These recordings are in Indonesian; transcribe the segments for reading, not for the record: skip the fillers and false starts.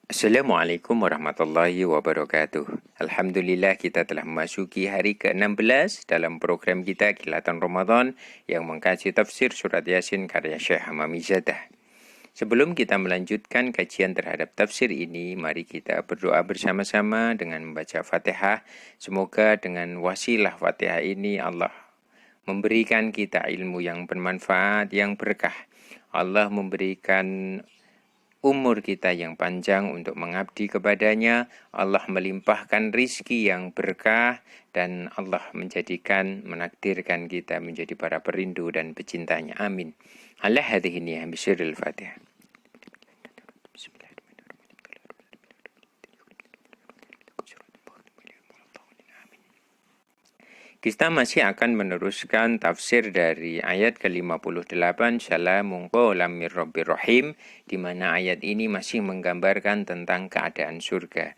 Assalamualaikum warahmatullahi wabarakatuh. Alhamdulillah kita telah memasuki hari ke-16 dalam program kita Kilatan Ramadan yang mengkaji tafsir surat Yasin karya Syekh Hamamizadah. Sebelum kita melanjutkan kajian terhadap tafsir ini, mari kita berdoa bersama-sama dengan membaca Fatihah. Semoga dengan wasilah Fatihah ini Allah memberikan kita ilmu yang bermanfaat, yang berkah. Allah memberikan umur kita yang panjang untuk mengabdi kepadanya, Allah melimpahkan rizki yang berkah, dan Allah menakdirkan kita menjadi para perindu dan pecintanya. Amin. Ala hadhihi niyah bisyiril Fatihah. Kita masih akan meneruskan tafsir dari ayat ke-58 Salamun qawlam mir rabbir rahim, di mana ayat ini masih menggambarkan tentang keadaan surga.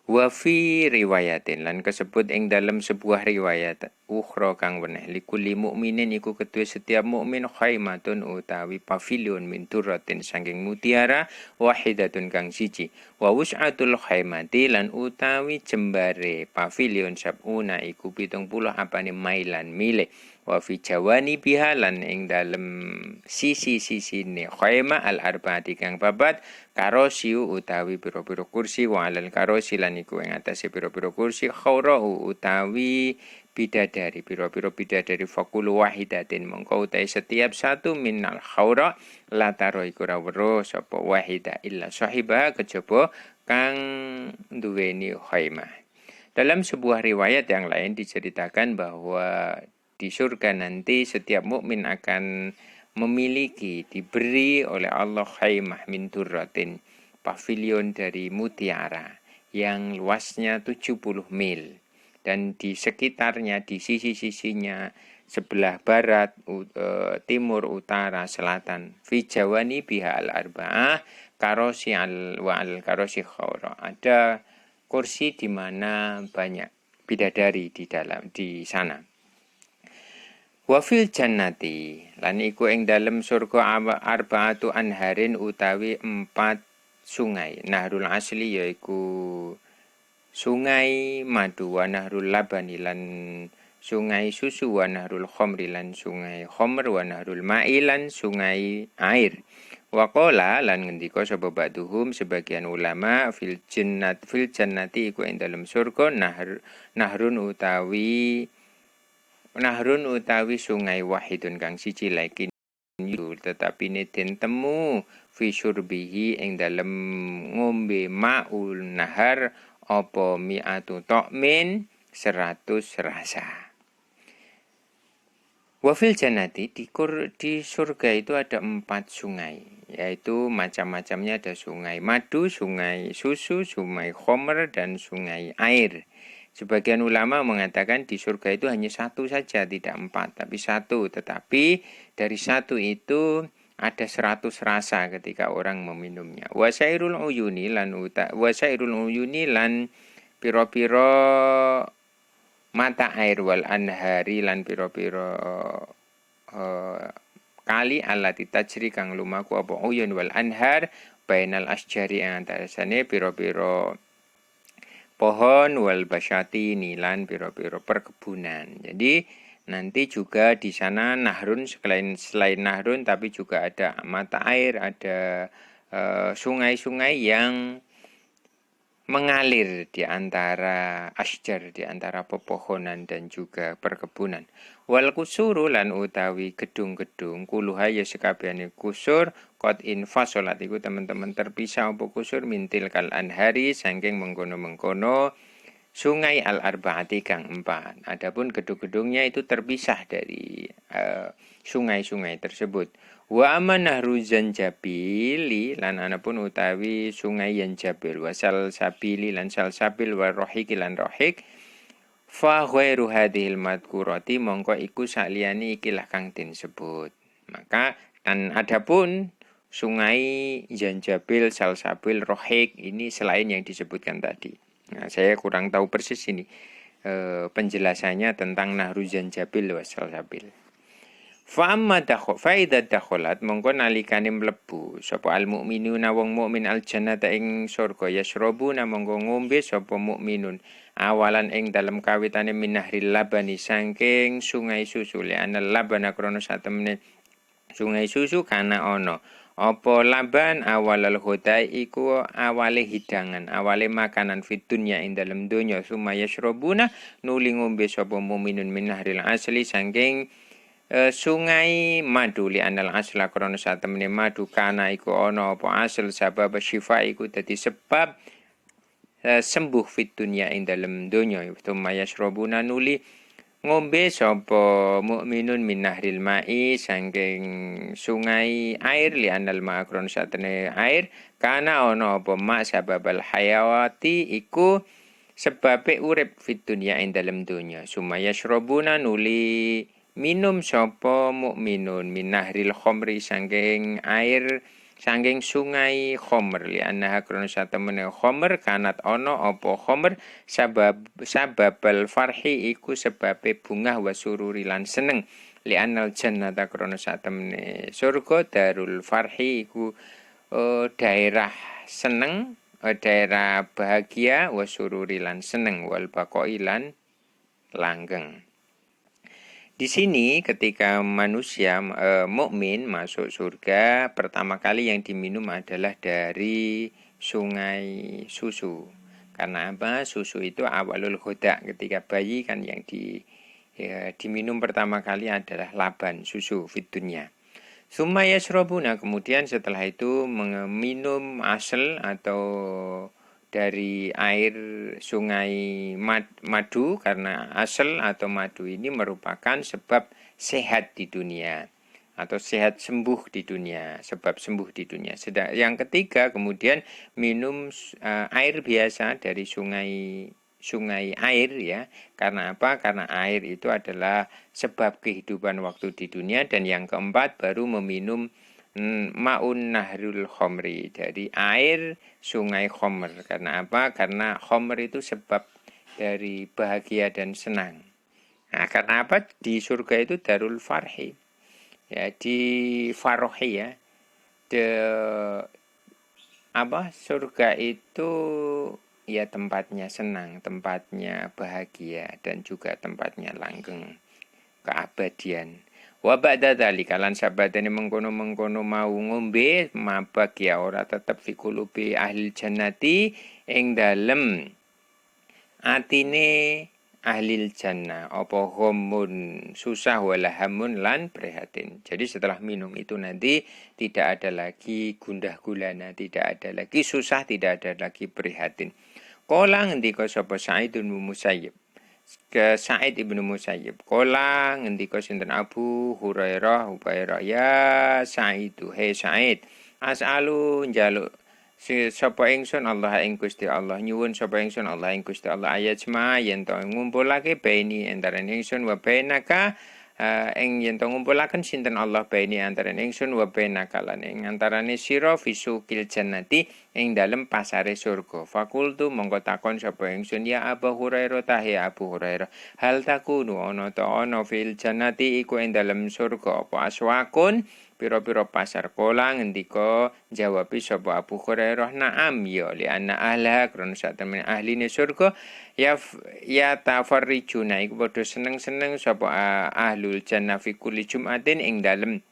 Wa fi riwayatin lan kesebut ing dalam sebuah riwayat ukhra kang weneh likulli mukminin iku kedue setiap mukmin khaimatun utawi pavilion min turratin saking mutiara wahidatun kang siji wa wus'atul khaimati lan utawi jembare pavilion sabuna iku 70 apane mailan mile wa fi jawani biha lan ing dalem sisi-sisine khaima al arbaati kang babat karosiu utawi pira-pira kursi wa alal karosi lan iku ing atase pira-pira kursi khaurau utawi bidadari pira-pira bidadari fakulu wahidatin mongko utahe setiap satu minal khaura lataro iku ora weruh sapa wahida illa sahiba kejaba kang duweni khaimah. Dalam sebuah riwayat yang lain diceritakan bahwa di surga nanti setiap mukmin akan memiliki, diberi oleh Allah khaimah min durratin, pavilion dari mutiara yang luasnya 70 mil. Dan di sekitarnya, di sisi-sisinya, sebelah barat, timur, utara, selatan, fi jawani biha al-arba'ah, karosi al karosi khawra. Ada kursi di mana banyak bidadari di sana. Wafil jannati lan iku ing dalem surga arba'atu anharin utawi 4 sungai. Nahrul asli yaiku sungai madu wa nahrul labani lan sungai susu wa nahrul khomri lan sungai khomer wa nahrul ma'i lan sungai air. Wa qala lan ngendika sapa ba'duhum sebagian ulama fil jannati iku ing dalem surga Nahrun utawi sungai wahidun kang siji lakin tetapi den temu fi syurbihi ing dalem ngombe ma'ul nahar apa mi'atu ta'min 100 rasa. Wafil jannati di surga itu ada 4 sungai, yaitu macam-macamnya ada sungai madu, sungai susu, sungai khomer, dan sungai air. Sebagian ulama mengatakan di surga itu hanya 1 saja, tidak 4, tapi 1. Tetapi dari 1 itu ada 100 rasa ketika orang meminumnya. Wasairul uyuni lan piro-piro mata air wal anhari lan piro-piro kali alati tajri kang lumaku apa uyun wal anhar bainal asjari antarane piro-piro pohon wal basyati nilan piro-piro perkebunan. Jadi nanti juga di sana nahrun selain nahrun tapi juga ada mata air, ada sungai-sungai yang mengalir di antara asjar, di antara pepohonan dan juga perkebunan. Wal kusuru lan utawi gedung-gedung kuluha ya sekabehane kusur qad infasolat iku teman-teman terpisah apa kusur mintil kal anhari saking mengkono-mengkono sungai al-arba'ati kang 4. Adapun gedung-gedungnya itu terpisah dari sungai-sungai tersebut. Wa amanahru zanjabili lan anapun utawi sungai Zanjabil wasal sabili lan salsabil wa rohiki lan rohik fa ghairu hadhil madkurati mongko iku saliyane ikilah kang den sebut. Maka dan adapun sungai Zanjabil, salsabil, rohik ini selain yang disebutkan tadi. Nah, saya kurang tahu persis ini penjelasannya tentang Nahru Zanjabil wa salsabil. Fa amma idza dakhalat mongko nalikane mlebu sapa al mukminuna wong mukmin al jannata ing surga yasrabuna mongko ngombe sapa mukminun awalan ing dalem kawitane minahril labani saking sungai susu li anal labana krana satemene sungai susu kana ana apa laban awalal hudai iku awale hidangan awale makanan fit dunya ing dalem donya sumaya yasrabuna nuli ngombe sapa mukminun minahril asli saking sungai madu li anal asla krana satemene madu kana iku ana apa asal sabab syifa iku dadi sebab sembuh fit dunya ing dalem donya thumma yasrabuna nuli ngombe sapa mukminun min nahril ma'i saking sungai air li anal ma krana satene air kana ana apa ma sababal hayawati iku sebabe urip fit dunya ing dalem donya summa yasrabuna nuli minum sapa mukminun min nahril khamri saking air saking sungai khamr li annaha krana satemene khamr kanat ana apa khamr sababal farhi iku sebabe bungah wa sururi lan seneng li annal jannata krana satemene surga darul farhi iku daerah seneng daerah bahagia wa sururi lan seneng wal baqai lan langgeng. Di sini ketika manusia mukmin masuk surga, pertama kali yang diminum adalah dari sungai susu. Karena apa? Susu itu awalul huda. Ketika bayi kan yang diminum pertama kali adalah laban susu fitunya. Summa yasrabuna, kemudian setelah itu meminum asal atau dari air sungai madu karena asal atau madu ini merupakan sebab sehat di dunia atau sehat sembuh di dunia, sebab sembuh di dunia. Sedang yang ketiga kemudian minum air biasa dari sungai air ya. Karena apa? Karena air itu adalah sebab kehidupan waktu di dunia. Dan yang keempat baru meminum ma'un nahrul khomri, dari air sungai khomer. Karena apa? Karena khomer itu sebab dari bahagia dan senang. Nah, karena apa? Di surga itu darul farhi. Ya, di farohi ya. Surga itu ya tempatnya senang, tempatnya bahagia dan juga tempatnya langgeng, keabadian. Wa ba'da dzalika lan sabadane mengkono-mengkono mau ngombe mabak ya ora tetep fi qulubi ahli jannati ing dalem atine ahli jannah apa ghamun susah wala hamun lan prihatin. Jadi setelah minum itu nanti tidak ada lagi gundah gulana, tidak ada lagi susah, tidak ada lagi prihatin. Qala ngendika sapa Sa'id bin Musayyib ke Sa'id ibnu Musayyib. Qala ngendika sinten Abu Hurairah ya Sa'idu he Sa'id as'alu njaluk sapa ingsun Allah ing Gusti Allah nyuwun sapa ingsun Allah ing Gusti Allah ayat ma yen to ngumpulake baini antarané ingsun wa bainaka ing yen to ngumpulaken sinten Allah baini antarané ingsun wa bainaka lan ing antarané sira fisukil jannati ing dalem pasare surga. Fakultu mongko takon sapa ingsun ya Abu Hurairah tahe Abu Hurairah hal takunu ana ta ana fil jannati iku ing dalem surga apa aswakun pira-pira pasar. Kola ngendika jawab sapa Abu Hurairah na'am ya li anna ahla krana satemene ahline surga ya tafarrijuna iku padha seneng-seneng sapa ahlul jannah fi kulli jumatin ing dalem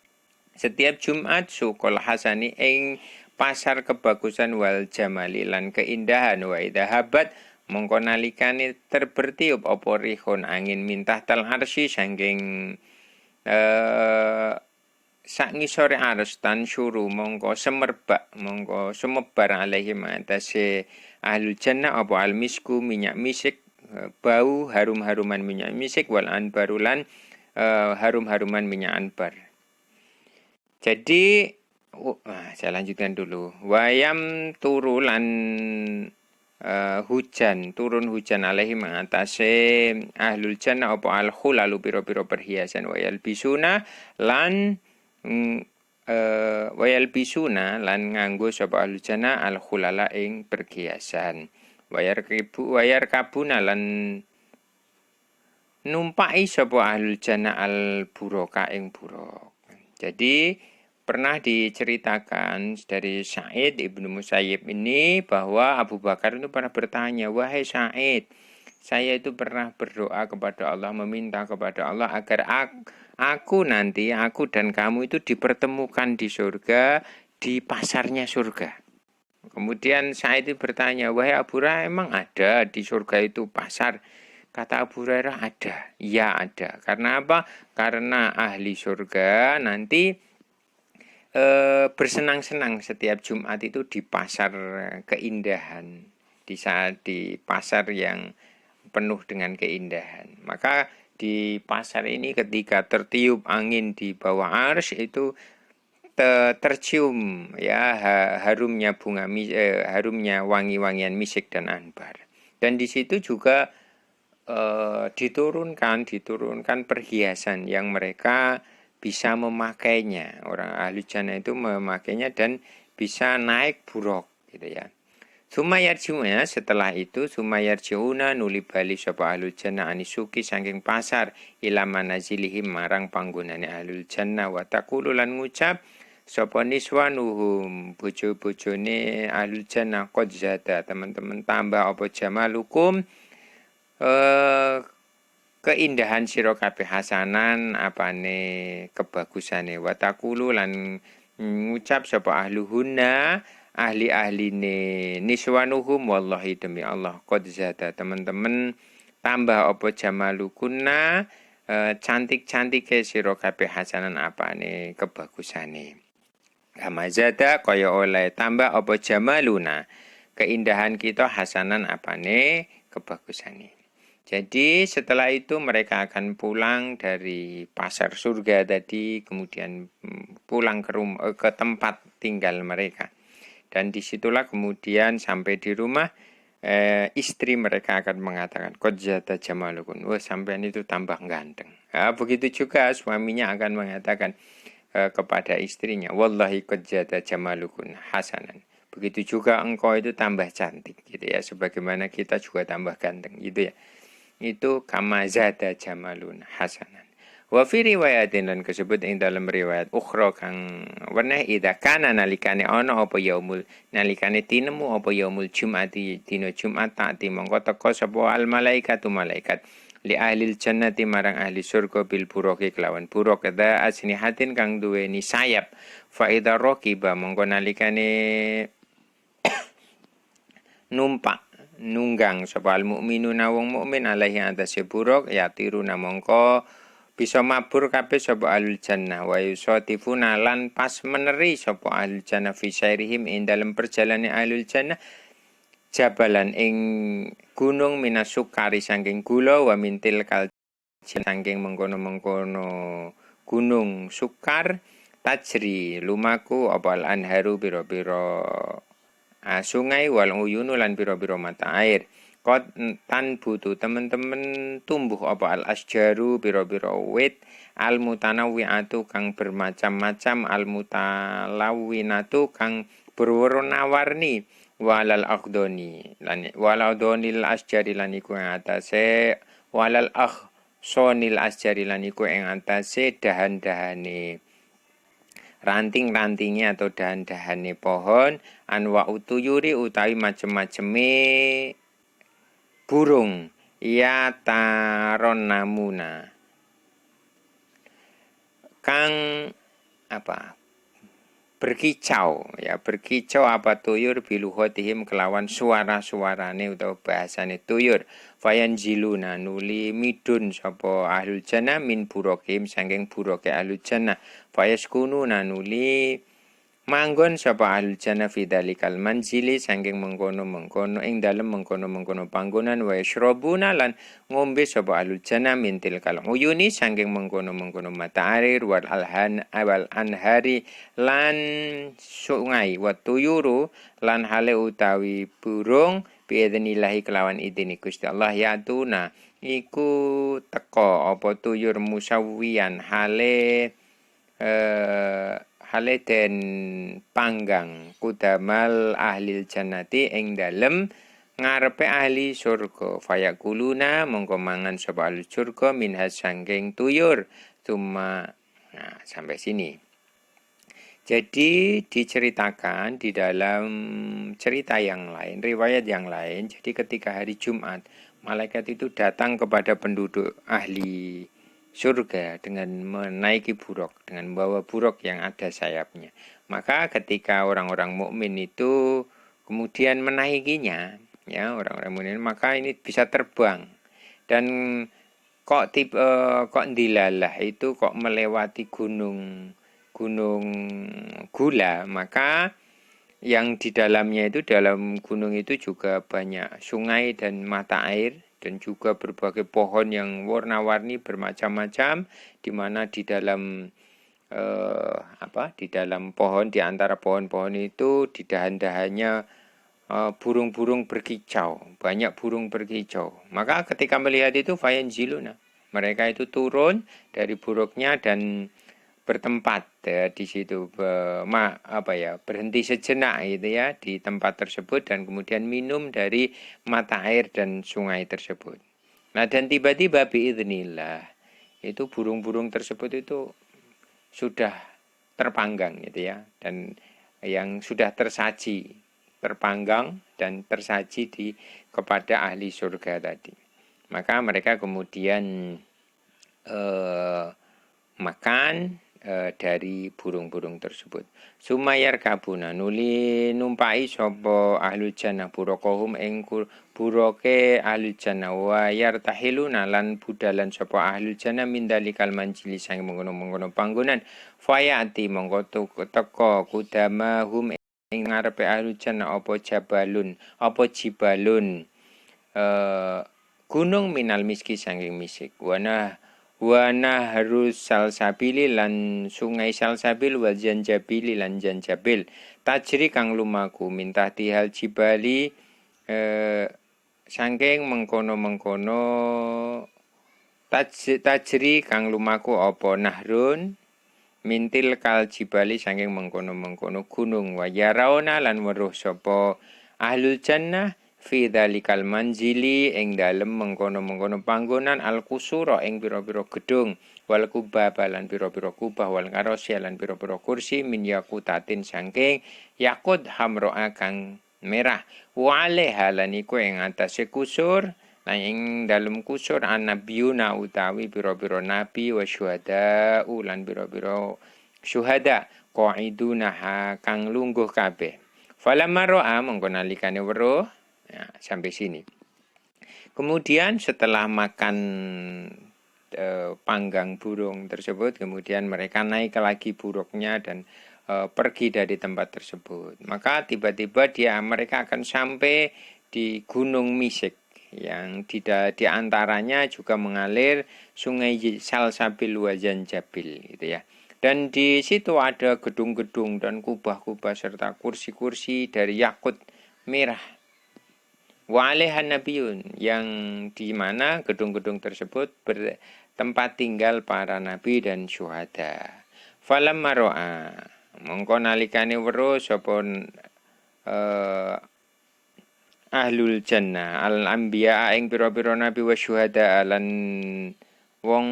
setiap Jumat sukul hasani ing pasar kebagusan wal jamali lan keindahan wa idhahabat mongko nalikane terbertiup apa rihun angin mintah tal arsy saking sak ngisore arsy tan syuru mongko sumebar alaihi atase ahlul jannah apa al misku minyak misik bau harum-haruman minyak misik wal anbarulan harum-haruman minyak anbar. Jadi saya lanjutkan dulu. Wayam turulan turun hujan alaihi mengatasi ahlul jannah apa alhu lalu piro-piro perhiasan wayal bisuna lan nganggo sapa ahlul jannah alkhulala ing perhiasan wayar kabuna lan numpai sapa ahlul jannah al buraka ing buruk. Jadi pernah diceritakan dari Sa'id Ibnu Musayyib ini bahwa Abu Bakar itu pernah bertanya, "Wahai Sa'id, saya itu pernah berdoa kepada Allah, meminta kepada Allah agar aku dan kamu itu dipertemukan di surga, di pasarnya surga." Kemudian Sa'id itu bertanya, "Wahai Abu Hurairah, emang ada di surga itu pasar?" Kata Abu Hurairah, "Ada." Ya, ada. Karena apa? Karena ahli surga nanti bersenang-senang setiap Jumat itu di pasar keindahan. Di pasar yang penuh dengan keindahan. Maka di pasar ini ketika tertiup angin di bawah arsy itu tercium ya harumnya harumnya wangi-wangian misik dan anbar. Dan di situ juga diturunkan perhiasan yang mereka bisa memakainya. Orang ahli jannah itu memakainya dan bisa naik buruk gitu ya. Sumayarjiuna setelah itu sumayarjiuna nuli bali sapa ahlul jannah anisuki saking pasar ila manazilihim marang panggonane ahlul jannah wa taqulu lan ngucap sapa niswanuhum bojo-bojone ahlul jannah qad zada teman-teman tambah apa jamalukum keindahan sira kabeh hasanan apane kebagusane wa taqulu lan ngucap sapa ahluhunna ahli-ahline niswanuhum wallahi demi Allah qad zada teman-teman tambah apa jamalukunna cantik-cantike sira kabeh hasanan apane kebagusane. Kama zada kaya oleh tambah apa jamaluna keindahan kita hasanan apane kebagusane. Jadi setelah itu mereka akan pulang dari pasar surga tadi, kemudian pulang ke tempat tinggal mereka. Dan disitulah kemudian sampai di rumah istri mereka akan mengatakan qad zada jamalukun. Wah, sampean itu tambah ganteng. Nah, begitu juga suaminya akan mengatakan kepada istrinya, wallahi qad zada jamalukun hasanan. Begitu juga engkau itu tambah cantik gitu ya, sebagaimana kita juga tambah ganteng gitu ya. Itu kama zada jamalun hasanan. Wa fi riwayatin lan kasebut ing dalam riwayat ukhra kang weneh ida kana nalikane ana apa yaumul nalikane tinemu apa yaumul jumati dina Jumat taati mongko teka sapa al malaikatu malaikat li ahlil jannati marang ahli surga bil buroki kelawan buruk ada asnihatin kang duweni sayap fa idza raqiba mongko nalikane numpak nunggang sapa al mukminuna wong mukmin alaihi atase buruk ya tiru namangka bisa mabur kabeh sapa ahlul jannah wa yusatifuna lan pas meneri sapa ahlul jannah fi syairihim ing dalem perjalanan ahlul jannah jabalan ing gunung minasukari saking gula wa mintil kal saking mengkono-mengkono gunung sukar tajri lumaku apa al anharu biro-biro sungai wal uyunu lan biro-biro mata air. Kot tan butuh teman-teman tumbuh apa al asjaru biro-biro wit al mutanawwi'atu kang bermacam-macam al mutalawwinatu kang berwarna-warni walal akhdoni lan walal donil asjari lan iku ing atase walal sonil asjari lan iku ing atase dahan-dahane ranting-rantingnya atau dahan-dahane pohon anwa utuyuri utawi macem-maceme burung ya taron namuna kang apa berkicau apa tuyur biluhotihim kelawan suara-suarane utawa bahasane tuyur fayan jiluna nuli midun sapa ahlul jannah min burokim saking buroke ahlul jannah fayaskunu nuli manggon sapa ahlul jannah fi dalikal manzili saking mengkono-mengkono ing dalem mengkono-mengkono panggonan wa yashrabuna lan ngombe sapa ahlul jannah mintil kal uyuni saking mengkono-mengkono mata air wal anhari lan sungai wa tuyuru lan hale utawi burung biidznillah kelawan idin Gusti Allah ya tuna iku teka apa tuyur musawwiyan hale den panggang kudamal ahlil jannati ing dalem ngarepe ahli surga. Fayakuluna mongko mangan sapa ahli surga minha sangking tuyur. Sampai sini. Jadi diceritakan di dalam cerita yang lain, riwayat yang lain. Jadi ketika hari Jumat, malaikat itu datang kepada penduduk ahli surga dengan menaiki buruk, dengan membawa buruk yang ada sayapnya. Maka ketika orang-orang mukmin itu kemudian menaikinya, ya orang-orang mukmin, maka ini bisa terbang. Dan kok dilalah itu kok melewati gunung gula, maka yang di dalamnya itu, dalam gunung itu juga banyak sungai dan mata air dan juga berbagai pohon yang warna-warni bermacam-macam, di mana di dalam di dalam pohon, di antara pohon-pohon itu di dahan-dahannya burung-burung berkicau, banyak burung berkicau. Maka ketika melihat itu fayanziluna, mereka itu turun dari buruknya dan bertempat ya, di situ berhenti sejenak gitu ya di tempat tersebut dan kemudian minum dari mata air dan sungai tersebut. Nah, dan tiba-tiba biidznillah itu burung-burung tersebut itu sudah terpanggang gitu ya, dan yang sudah tersaji terpanggang dan tersaji kepada ahli surga tadi. Maka mereka kemudian makan dari burung-burung tersebut. Sumayar kabuna nuli numpai sapa ahli jannah burokohum ing buroke ahli jannah wa yartahiluna lan budalan sapa ahli jannah mindalikal manjili sang mengkono-mengkono panggonan fayati mongko teka kudamahum ing ngarepe ahli jannah apa jibalun gunung minal miski saking misik Wana harus salsabili lan sungai salsabil wal janjabili lan janjabil tajri kang lumaku minta tihal jibali saking mengkono-mengkono tajri kang lumaku apa nahrun mintil kal jibali saking mengkono-mengkono gunung wa yarauna lan weruh sapa ahlul jannah fi dzalikal manzili ing dalem mengkono-mengkono panggonan al kusura ing pira-pira gedung wal kubaba lan pira-pira kubah wal karosya lan pira-pira kursi min yakutatin saking yakut hamroa kang merah wa alaiha lan iku ing atase kusur lan ing dalem kusur annabiyuna utawi pira-pira nabi wa syuhada lan pira-pira syuhada qaiduna kang lungguh kabeh falamma ra'a mongko nalikane weruh. Ya, sampai sini. Kemudian setelah makan panggang burung tersebut, kemudian mereka naik lagi buruknya dan pergi dari tempat tersebut. Maka tiba-tiba mereka akan sampai di Gunung Misik yang di antaranya juga mengalir Sungai Salsabil wa Janjabil gitu ya. Dan di situ ada gedung-gedung dan kubah-kubah serta kursi-kursi dari yakut merah. Wa alaihan nabiyun yang di mana gedung-gedung tersebut bertempat tinggal para nabi dan syuhada. Falamma ra'a mongko nalikane weruh sapa ahlul jannah al anbiya ing pira-pira nabi wa syuhada lan wong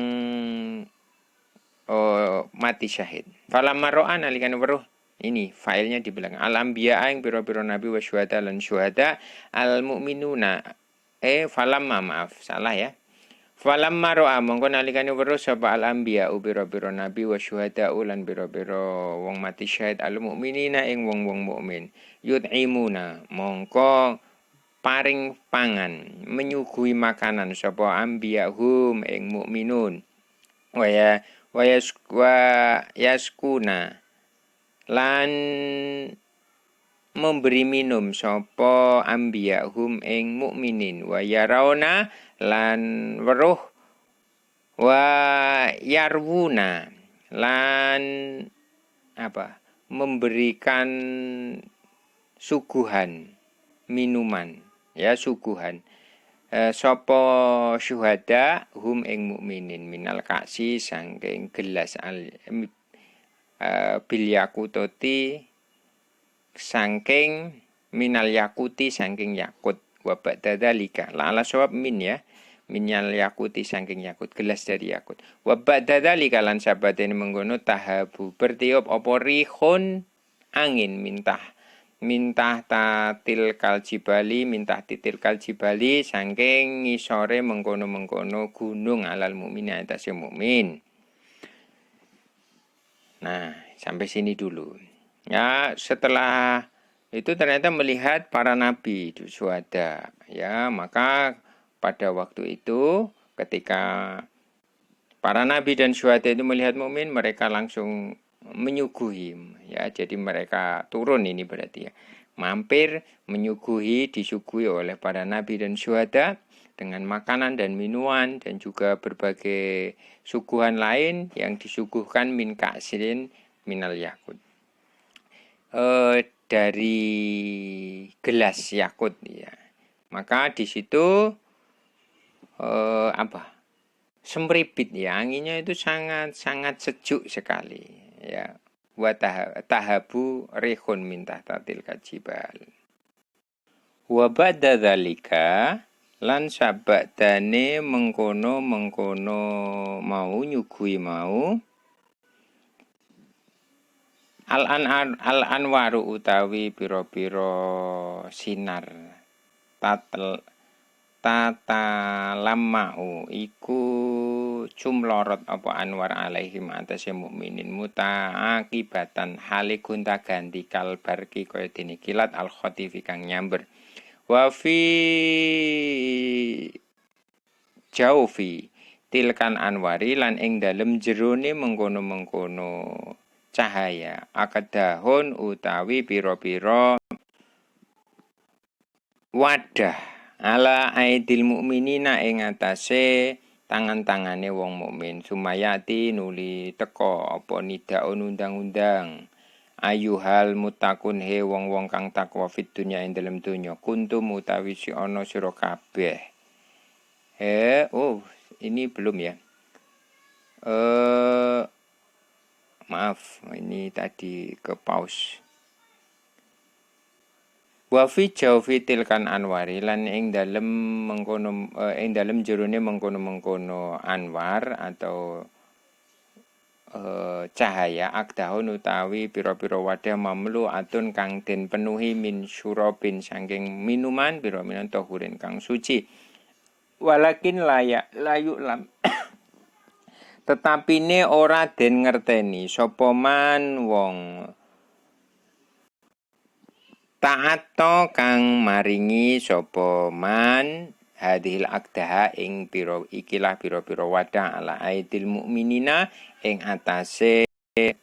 mati syahid. Falamma ra'a nalikane weruh ini filenya di belakang. Al-anbiya yang pira-pira nabi wa syuhada lan syuhada al-mu'minuna. Falamma maaf, salah ya. Falamma ra'a mongko nalikane weruh sapa al-anbiya pira-pira nabi wa syuhada lan pira-pira wong mati syahid al-mu'minina ing wong-wong mukmin. Yut'imuna mongko paring pangan, menyuguhi makanan sapa anbiya ing mukminun. Wa yaskuna lan memberi minum sapa ambiyahum ing mukminin wa yarauna lan weruh wa yarwuna lan memberikan suguhan minuman ya suguhan sapa syuhada hum ing mukminin minal kaksi saking gelas bil yakutoti saking minal yakuti saking yakut Wa ba'da dzalika la ala sawab min ya. Minyal yakuti saking yakut, gelas dari yakut. Wa ba'da dzalika lan sabadene mengkono tahabu bertiup apa rihun angin mintah tatil kaljibali mintah titil kaljibali saking ngisore mengkono-mengkono gunung alal mukmin atase mukmin. Nah, sampai sini dulu. Ya, setelah itu ternyata melihat para nabi itu syuhada. Ya, maka pada waktu itu ketika para nabi dan syuhada itu melihat mukmin, mereka langsung menyuguhi. Ya, jadi mereka turun ini berarti ya. Mampir menyuguhi, disuguhi oleh para nabi dan syuhada dengan makanan dan minuman dan juga berbagai suguhan lain yang disuguhkan min ka'sirin minal yakut. Dari gelas yakut ya. Maka di situ semribit ya, anginnya itu sangat sejuk sekali ya. Wa tahabu rihun min tahtatil kajibal. Wa ba'da dzalika lan sabadane mengkono mau nyugui mau al anwaru utawi pira-pira sinar tata lamau iku cumlorot apa anwar alaihim atase mukminin mutaakibatan hale gonta ganti kalbarki kaya dene kilat al khatifi kang nyamber wa fi jaufi tilkan anwari lan ing dalem jerone mengkono-mengkono cahaya akadahun utawi pira-pira wadah ala aidil mukminina ing atase tangan-tangane wong mukmin sumayati nuli teka apa nidaun undang-undang ayuhal mutakun he wong-wong kang takwa fit dunya ing dalem donya kuntum utawi si ana sira kabeh ini belum ya maaf ini tadi ke pause. Wa fi jawfi tilkan anwari lan ing dalem mengkono ing dalem jerone mengkono-mengkono anwar atau cahaya akdahun utawi pira-pira wadah mamlu atun kang den penuhi min syurabin saking minuman pira minan tahurin kang suci walakin layu lam tetapine ora den ngerteni sapa man wong ta'atta kang maringi sapa man hadhil akdaha ing pira wadah ala aidil mukminina ing atase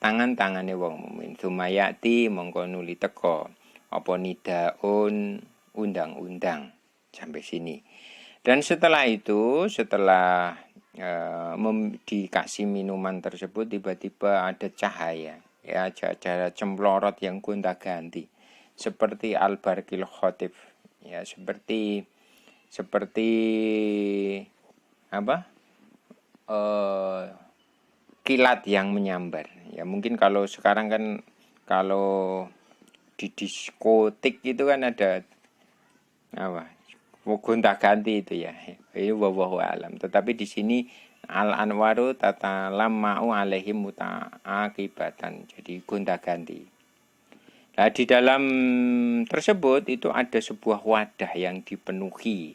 tangan-tangane wong mukmin sumayati mongko nuli teka apa nidaun undang-undang sampai sini dan setelah itu dikasih minuman tersebut tiba-tiba ada cahaya ya cahaya cemplorot yang gonta-ganti seperti al-barqil khatif ya seperti kilat yang menyambar ya mungkin kalau sekarang kan kalau di diskotik itu kan ada gonta-ganti itu ya ini wallahu alam tetapi di sini al anwaru tata lamau alaihim mutaakibatan jadi gonta-ganti. Nah, di dalam tersebut itu ada sebuah wadah yang dipenuhi.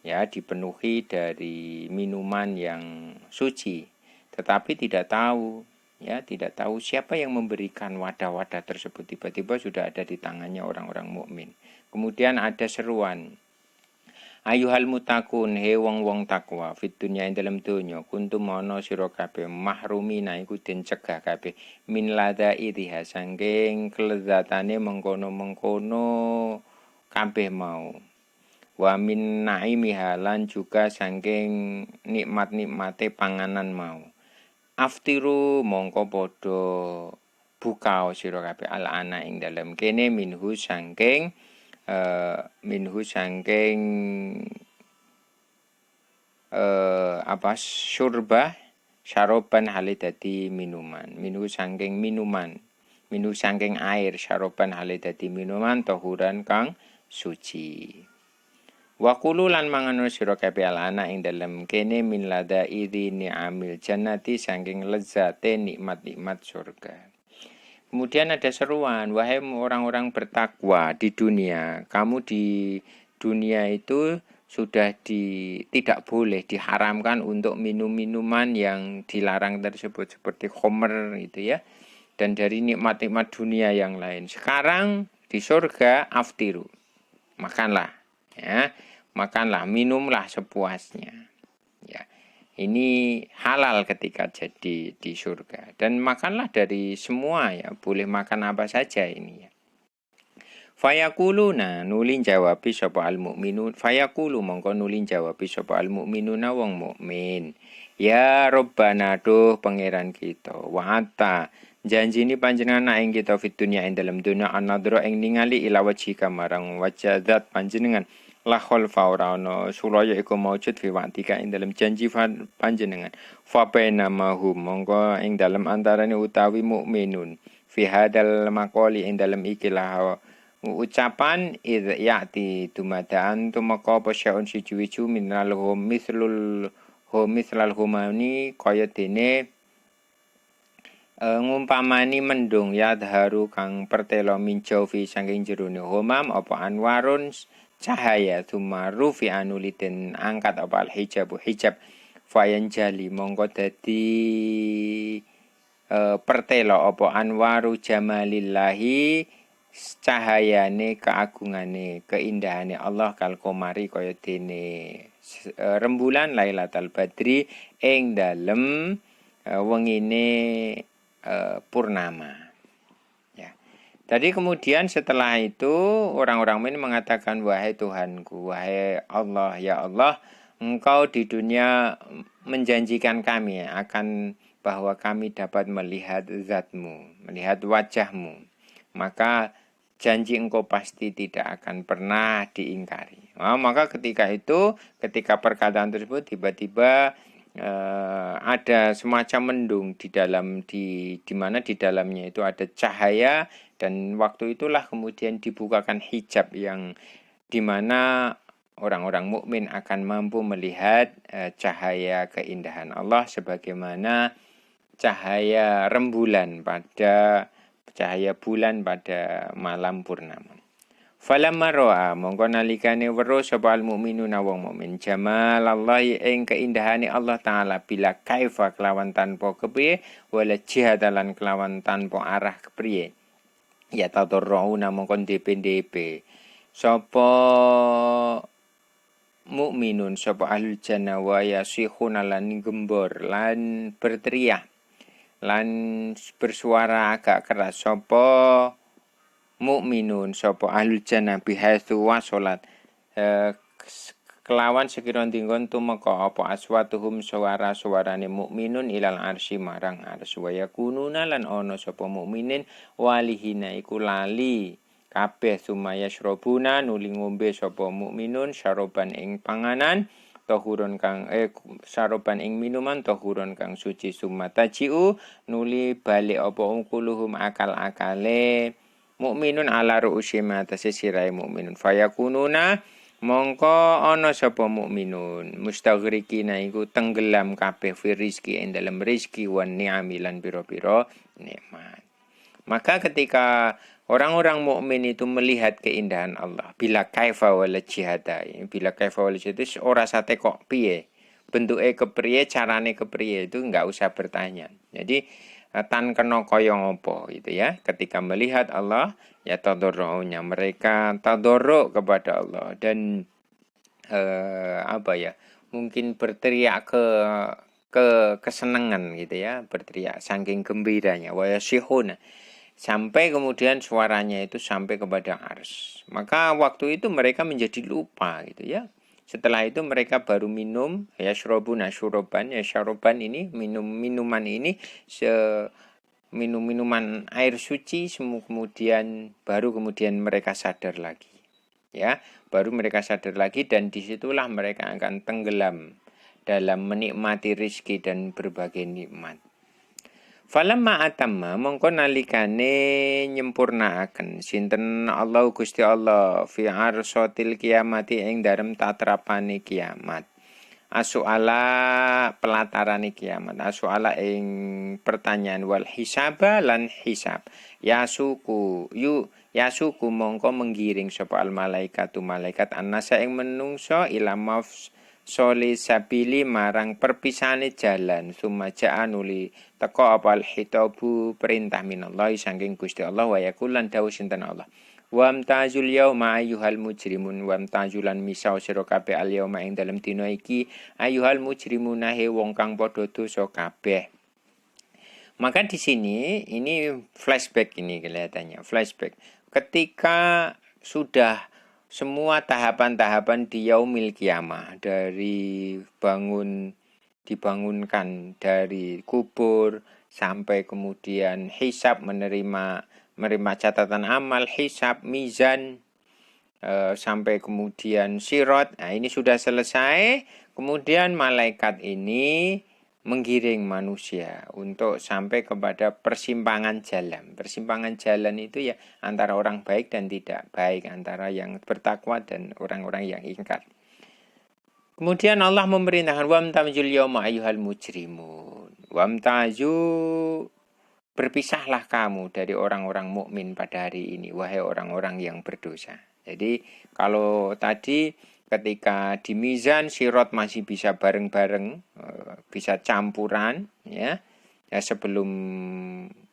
Ya, dipenuhi dari minuman yang suci. Tetapi tidak tahu siapa yang memberikan wadah-wadah tersebut. Tiba-tiba sudah ada di tangannya orang-orang mukmin. Kemudian ada seruan. Ayuhal mutakun he wong-wong takwa fit dunya ing dalem donya kuntum ana sira kabeh mahrumina iku den cegah kabeh min ladza idha sangking kelezatane mengkono-mengkono kabeh mau wa min naimiha lan juga sangking nikmat-nikmate panganan mau aftiru mongko padha buka sira kabeh al ana ing dalem kene minhu sangking syurbah syaroban hale dadi minuman minhu sangking air syaroban hale dadi minuman tahuran kang suci Wa qulu lan mangan sira kabeh alana ing dalem kene min lada idzi ni'amil jannati saking lezate nikmat-nikmat surga. Kemudian ada seruan, wahai orang-orang bertakwa di dunia, kamu di dunia itu sudah tidak boleh diharamkan untuk minum-minuman yang dilarang tersebut seperti khamr gitu ya. Dan dari nikmat-nikmat dunia yang lain. Sekarang di surga aftiru. Makanlah ya. Makanlah, minumlah sepuasnya. Ya. Ini halal ketika jadi di surga. Dan makanlah dari semua ya, boleh makan apa saja ini ya. Fayaquluna nulin jawabi sapa al mukminun. Fayaqulu mongko nulin jawabi sapa al mukminuna wong mukmin. Ya Rabbana duh pangeran kita. Wa'ata janjini panjenengan ing kita fit dunya ing dalam dunya anadra ing ningali ila wajhika marang wajah zat panjenengan. La khalfa ora ana sulaya iku maujud fi wa'tika ing dalam janji panjenengan. Fa baina mahum mongko ing dalam antarane utawi mukminun. Fi hadal maqali ing dalam ikilah ucapan idza ya'ti tumadaan tumeka apa syaun siji-wiji minal hum mislal humani kaya dene ngumpamani mendung ya dharu kang pertelo minjau fi saking jerone homam apa anwarun cahaya tumaru fi anuliten angkat apa al hijab fayan jali mongko dadi pertelo apa anwaru jamalillahi cahayane keagungane keindahane Allah kal komari kaya dene rembulan Lailatul Badri ing dalem wengine purnama. Ya. Jadi kemudian setelah itu orang-orang ini mengatakan wahai Tuhanku, wahai Allah, ya Allah, Engkau di dunia menjanjikan kami akan bahwa kami dapat melihat zatmu, melihat wajahmu. Maka janji Engkau pasti tidak akan pernah diingkari. Nah, maka ketika perkataan tersebut tiba-tiba ada semacam mendung di mana di dalamnya itu ada cahaya dan waktu itulah kemudian dibukakan hijab yang di mana orang-orang mukmin akan mampu melihat cahaya keindahan Allah sebagaimana cahaya rembulan cahaya bulan pada malam purnama. Falamma ra'a mongko nalikane weruh sapa al mukminuna wong mukmin jamalallahi ing keindahane Allah taala bila kaifa kelawan tanpa kepriye wala jihadalan kelawan tanpa arah kepriye ya tadarruna mongko DP sapa mukminun sapa ahlul jannah wa yasihuna lan gembor lan berteriak lan bersuara agak keras sapa mukminun sapa ahlul jannah bihaitsu wasolat kelawan sekira dinggon tumeka apa aswatuhum suara-suarane mukminun ilal arsy marang arsy wa yakununa lan ana sapa mukminin walihina iku lali kabeh sumaya syrobuna nuli ngombe sapa mukminun syaroban ing panganan tahurun kang saroban ing minuman tahurun kang suci sumatajiu nuli balik apa ungkuluhum akal-akale mukminun ala ru'usyim atase sirahe mukminun fayakununa mongko ana sapa mukminun mustaghrikina iku tenggelam kabeh fi rizki ing dalem rezeki wan ni'amilan pira-pira nikmat. Maka ketika orang-orang mukmin itu melihat keindahan Allah bila kaifa wal jihada bila kaifa wal jihada ora sate kok piye bentuke kepriye carane kepriye itu enggak usah bertanya. Jadi tan kena kaya ngopo gitu ya. Ketika melihat Allah ya tadarru'nya mereka tadarru' kepada Allah dan mungkin berteriak kesenangan gitu ya, berteriak saking gembiranya wa yasihuna sampai kemudian suaranya itu sampai kepada ars. Maka waktu itu mereka menjadi lupa gitu ya. Setelah itu mereka baru minum ya syurobuna syuroban ya syaroban ini minuman ini minum minuman air suci kemudian mereka sadar lagi ya baru mereka sadar lagi dan disitulah mereka akan tenggelam dalam menikmati rizki dan berbagai nikmat. Falamma atamma mongko nalikane nyempurnaaken sinten Allah Gusti Allah fi arsatil kiamati ing dalem tatrapane kiamat. Asuala pelatarane kiamat, asuala ing pertanyaan wal hisaba lan hisab. Yasuku mongko menggiring sapa al malaikatu malaikat annasa ing menungso ila soli sabili marang perpisane jalan sumaja anuli teko apal hitabu perintah minallahi saking Gusti Allah wa yakulan dawuh sinten Allah wamtazul yauma ayyuhal mujrimun wamtazulan misau sira kabeh al yauma ing dalem dina iki ayyuhal mujrimuna he wong kang padha dosa kabeh. Maka di sini ini flashback ini kelihatannya flashback ketika sudah semua tahapan-tahapan di yaumil kiamah dari dibangunkan dari kubur sampai kemudian hisab menerima catatan amal, hisab, mizan, sampai kemudian sirot. Nah, ini sudah selesai. Kemudian malaikat ini menggiring manusia untuk sampai kepada persimpangan jalan. Persimpangan jalan itu ya antara orang baik dan tidak baik, antara yang bertakwa dan orang-orang yang ingkar. Kemudian Allah memerintahkan wamtazul yauma ayyuhal mujrimun. Wamtazu berpisahlah kamu dari orang-orang mukmin pada hari ini, wahai orang-orang yang berdosa. Jadi kalau tadi ketika di mizan sirot masih bisa bareng-bareng, bisa campuran, ya sebelum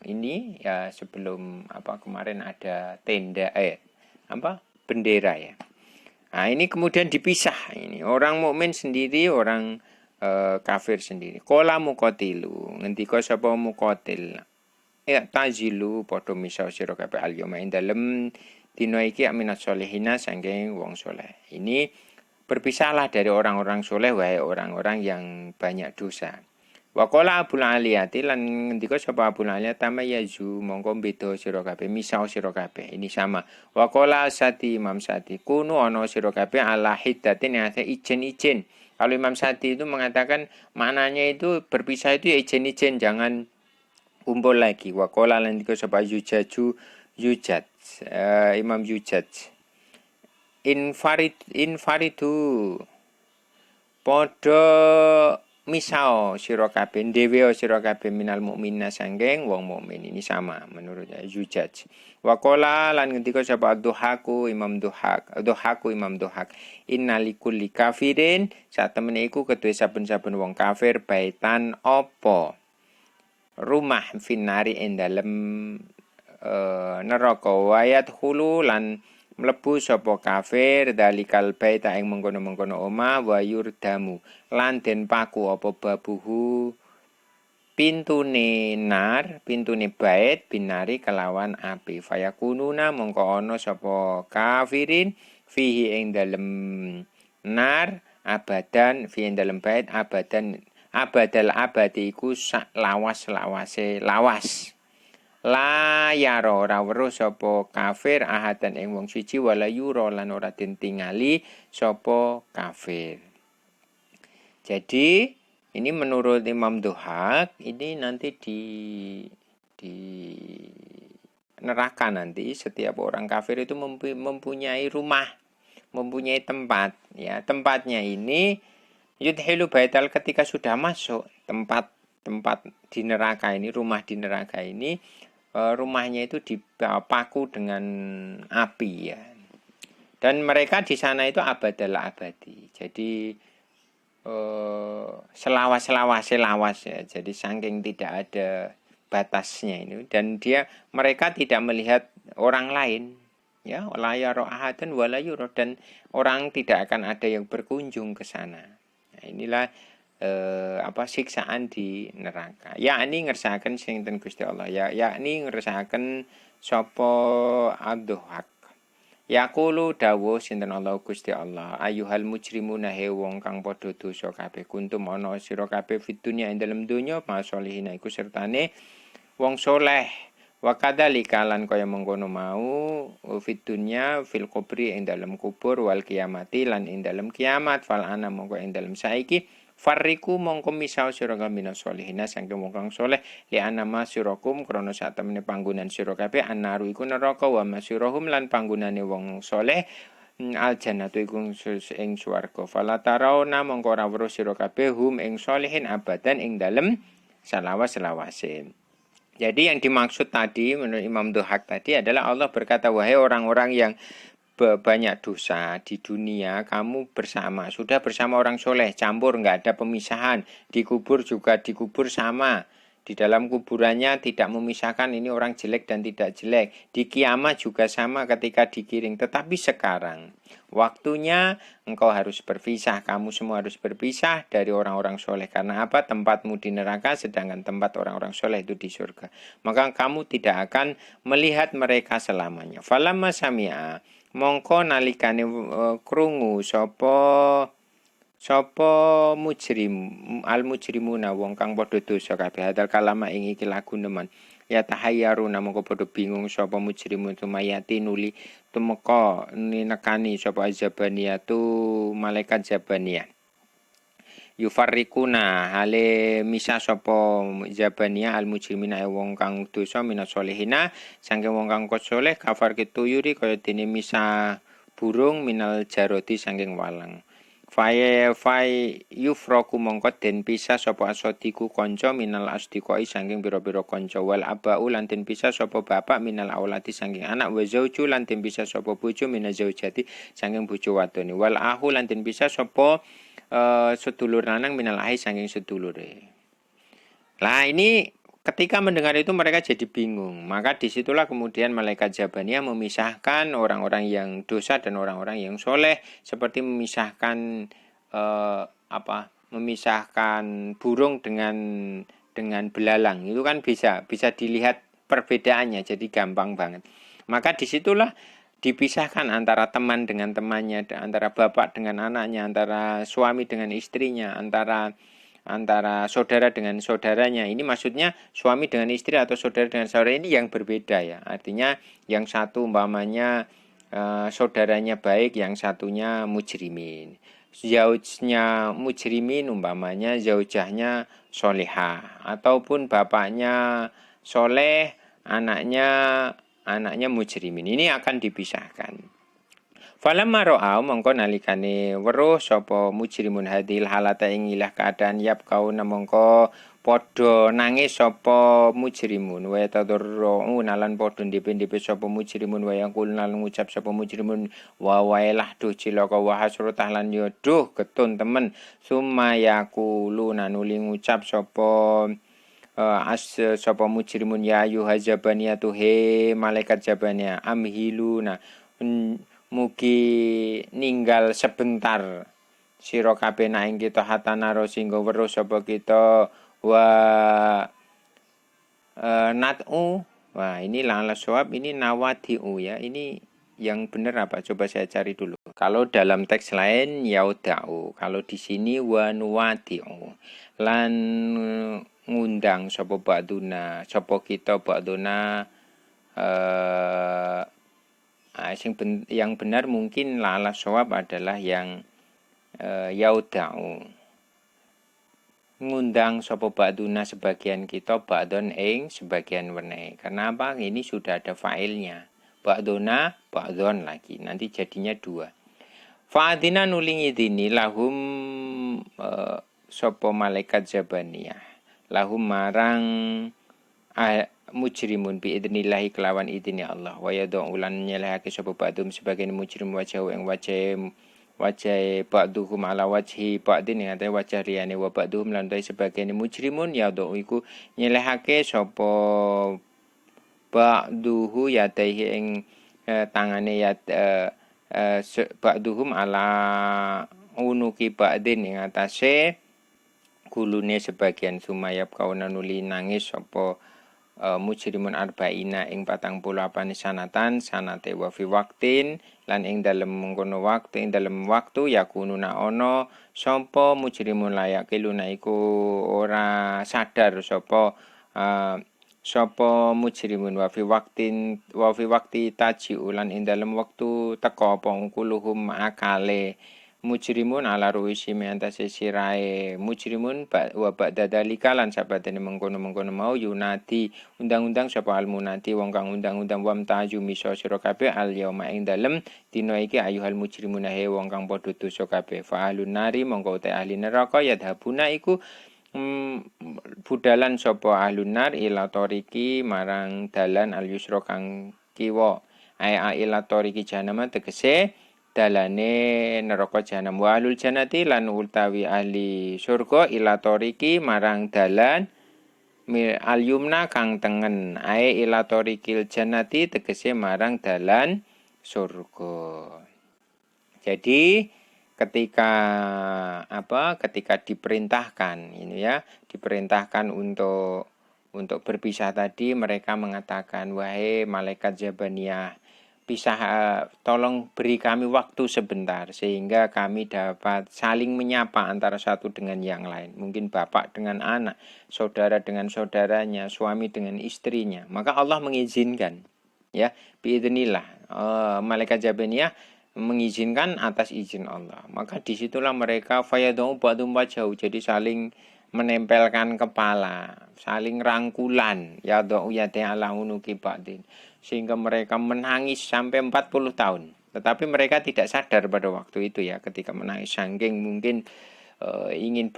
ini ya sebelum kemarin ada tenda bendera ya. Nah ini kemudian dipisah ini orang mukmin sendiri, orang kafir sendiri. Qala muqatilu ngendika sapa muqatil ya tazilu padha misau sira kabeh al yauma ing dalem dina iki aminat solehina saking wong soleh. Ini berpisahlah dari orang-orang soleh wahai orang-orang yang banyak dosa. Wa qala Abul Aliyati lan ngendika sapa Abul Aliyati tamayazu mongko beda sira kabeh misau sira kabeh. Ini sama. Wa qala Sati Imam Sati kunu ana sira kabeh ala hiddatin yang ada ijen-ijen. Kalau Imam Sati itu mengatakan maknanya itu berpisah itu ya ijen-ijen, jangan kumpul lagi. Wa qala lan dika sapa Yujad Imam Yujad infaridu padha misao sira kabeh dhewe sira kabeh minal mukminina sanggeng wong mukmin. Ini sama menurut Yujad. Wa qala lan ngendika sapa Imam Duhak innalikulli kafirin sak temene iku kedue saben-saben wong kafir baitan apa rumah finari ing dalem neraka wayat hulu lan mlebu sapa kafir dalikal baita ing mengkono-mengkono omah wa yurdamu lan den paku apa babuhu pintune bait binari kelawan api fayakununa mongko ana sapa kafirin fihi ing dalem nar abadan fi ing dalem bait abadan abadal abadi iku sak lawas-lawase lawas. La yara ora weruh sapa kafir ahadan ing wong suci wala yura lan ora den tingali sapa kafir. Jadi ini menurut Imam Duhak ini nanti di neraka nanti setiap orang kafir itu mempunyai rumah, mempunyai tempat ya. Tempatnya ini yudhilu baital ketika sudah masuk tempat di neraka ini, rumah di neraka ini, rumahnya itu dipaku dengan api ya. Dan mereka di sana itu abadal abadi. Jadi selawas ya. Jadi saking tidak ada batasnya ini dan mereka tidak melihat orang lain ya, la yara ahadan wala yura dan orang tidak akan ada yang berkunjung ke sana. Nah, inilah siksaan di neraka. Yakni ngersakaken sinten Gusti Allah. Yakni ngersakaken sapa Ad-Duhak. Yaqulu dawuh sinten Allah Gusti Allah. Ayyuhal mujrimuna he wong kang padha dosa kabeh kuntum ana sira kabeh fid dunya ing dalem donya masolihin iku sertane wong soleh. Wa kadzalika lan kaya mengkono mau fid dunya fil kubri ing dalem kubur wal kiamati lan ing dalem kiamat fal ana mongko ing dalem saiki Fariku mongko misao sira kabeh solihina saking wong kang soleh li anama sirakum krana sak temene panggonan sira kabeh anaru iku neraka wa masirahum lan panggonane wong soleh al jannatu iku ing swarga fala tarauna mongko ora weruh sira kabeh hum ing solihin abadan ing dalem salawas-lawase. Jadi yang dimaksud tadi menurut Imam Dhuhak tadi adalah Allah berkata wahai orang-orang yang banyak dosa di dunia, kamu sudah bersama orang soleh, campur, nggak ada pemisahan, dikubur juga dikubur sama, di dalam kuburannya tidak memisahkan ini orang jelek dan tidak jelek, di kiamat juga sama ketika digiring, tetapi sekarang waktunya engkau harus berpisah, kamu semua harus berpisah dari orang-orang soleh, karena apa? Tempatmu di neraka, sedangkan tempat orang-orang soleh itu di surga, maka kamu tidak akan melihat mereka selamanya. Falamma sami'a mongko nalikane krungu sapa mujrim al mujrimuna wong kang padha dosa kabeh hadal kalama ing iki lagu nemen ya tahayyaru mongko padha bingung sapa mujrimun tumayati nuli tumeka nekani sapa zabaniyah tu malaikat zabaniyah yufarriquna hale misa sapa zabaniyah al mujrimina wong kang dosa minas solihina saking wong kang soleh kafar kituyuri kaya dene misa burung minal jaroti saking walang fai yufraku mongko den pisah sapa asodiku kanca minal asdiqai saking pira-pira kanca wal abau lan den pisah sapa bapak minal aulati saking anak wa zauju lan den pisah sapa bojo minal zaujati saking bojo wadone wal ahu lan den pisah sapa sedulur lanang minal ahi saking sedulure. Lah ini ketika mendengar itu mereka jadi bingung. Maka disitulah kemudian malaikat Zabaniyah memisahkan orang-orang yang dosa dan orang-orang yang soleh, seperti memisahkan memisahkan burung dengan belalang. Itu kan bisa dilihat perbedaannya, jadi gampang banget. Maka disitulah dipisahkan antara teman dengan temannya, antara bapak dengan anaknya, antara suami dengan istrinya, antara saudara dengan saudaranya. Ini maksudnya suami dengan istri atau saudara dengan saudara ini yang berbeda ya. Artinya yang satu umpamanya saudaranya baik, yang satunya mujrimin. Zaujnya mujrimin umpamanya zaujahnya solehah, ataupun bapaknya soleh, anaknya mujrimin. Ini akan dipisahkan. Falamma ra'au mongko nalikane weruh sapa mujrimun hadil halata ing ilah keadaan yap kauna mongko padha nangis sapa mujrimun wa tadarru nalan padha ndhepe-ndhepe sapa mujrimun wa yaqul nalan ngucap sapa mujrimun wa wailah duh cilaka wa hasrutah lan yo duh getun temen summa yaqulu nuli ngucap sapa sapa mujrimun ya yuhazabaniyah he malaikat jabaniyah amhiluna mugi ninggal sebentar sira kabeh ing kita hatanaro singgo weruh sapa kita wa nat'u. Wah, ini lala suap, ini nawadi'u ya. Ini yang benar apa? Coba saya cari dulu. Kalau dalam teks lain yauda'u, kalau di sini wa nuwadi'u. Lan ngundang sapa ba'duna, sapa kita ba'duna yang benar mungkin lala suap adalah yang yauda'u. Ngundang sapa ba'duna sebagian kita ba'don ing sebagian wene. Kenapa? Ini sudah ada fa'ilnya. Ba'dona ba'don lagi. Nanti jadinya dua. Fa'adina nulingi dini lahum sapa malaikat Zabaniyah. Lahum marang mujrimun bi idnillahi kelawan idini Allah. Wa yad'u lan nyelehake sapa ba'dum sebagian mujrim wajah ing wajah ba'duhum ala wajhi ba'din ing ate wajah riyane wa ba'duhum lan sebagian mujrimun yad'u iku nyelehake sapa ba'duhu yadaihi ing tangane ba'duhum ala unuki ba'din ing atase gulune sebagian sumayab kauna nuli nangis sapa mujrimun arba'ina ing 48 sanatan sanate wa fi waqtin lan ing dalem mengkono waktu ing dalem waktu yakununa ana sapa mujrimun layak kiluna iku ora sadar sapa mujrimun wa fi waqti taji ulan ing dalem wektu teka apa kuluhum akale mujrimun ala ru'isi miantase sirae mujrimun wa ba'da dalika lan sabatene mengkono-mengkono mau yunadi undang-undang sapa al munadi wong kang undang-undang wam ta'ju miso sira kabeh al yauma ing dalem dina iki ayuhal mujrimun he wong kang padha dosa kabeh fa ahlun nari mongko te ahli neraka yadhabuna iku budalan sapa ahlun nar ila toriki marang dalan al yusra kang kiwa ai ila toriki janama tegese dalane neraka jahanam wa ahlul jannati lan utawi ahli surga ila toriki marang dalan al yumna kang tengen ae ila torikil jannati tegese marang dalan surga. Jadi ketika ketika diperintahkan ini ya diperintahkan untuk berpisah tadi mereka mengatakan wahai malaikat Jabaniyah pisah tolong beri kami waktu sebentar sehingga kami dapat saling menyapa antara satu dengan yang lain. Mungkin bapak dengan anak, saudara dengan saudaranya, suami dengan istrinya. Maka Allah mengizinkan ya biidznillah malaikat Jabaniyah mengizinkan atas izin Allah. Maka disitulah mereka fayadau ba'dum wajau jadi saling menempelkan kepala, saling rangkulan, ya do'u yada'ala unuki ba'din. Sehingga mereka menangis sampai 40 tahun. Tetapi mereka tidak sadar pada waktu itu ya, ketika menangis saking mungkin ingin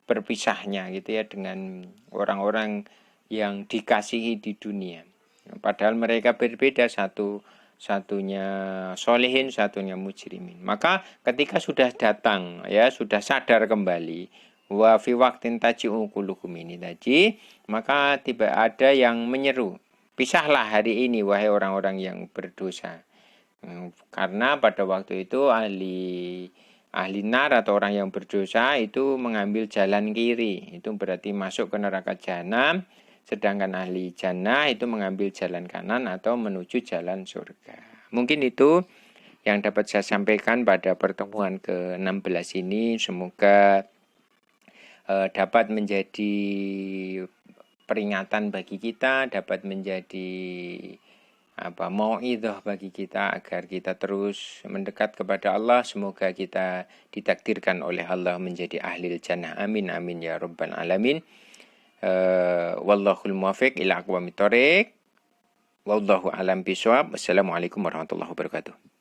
berpisahnya gitu ya dengan orang-orang yang dikasihi di dunia. Padahal mereka berbeda, satunya solehin, satunya mujrimin. Maka ketika sudah datang ya, sudah sadar kembali wa fi waqtin taji'u qulukum ini tadi, maka tiba ada yang menyeru, pisahlah hari ini wahai orang-orang yang berdosa. Karena pada waktu itu ahli nar atau orang yang berdosa itu mengambil jalan kiri, itu berarti masuk ke neraka jahanam, sedangkan ahli jannah itu mengambil jalan kanan atau menuju jalan surga. Mungkin itu yang dapat saya sampaikan pada pertemuan ke-16 ini. Semoga dapat menjadi peringatan bagi kita, dapat menjadi mau'idhah bagi kita agar kita terus mendekat kepada Allah. Semoga kita ditakdirkan oleh Allah menjadi ahlil jannah. Amin amin ya rabbal alamin. Wallahul muwaffiq ila aqwamit thoriq. Wallahu alam bisawab. Wassalamualaikum warahmatullahi wabarakatuh.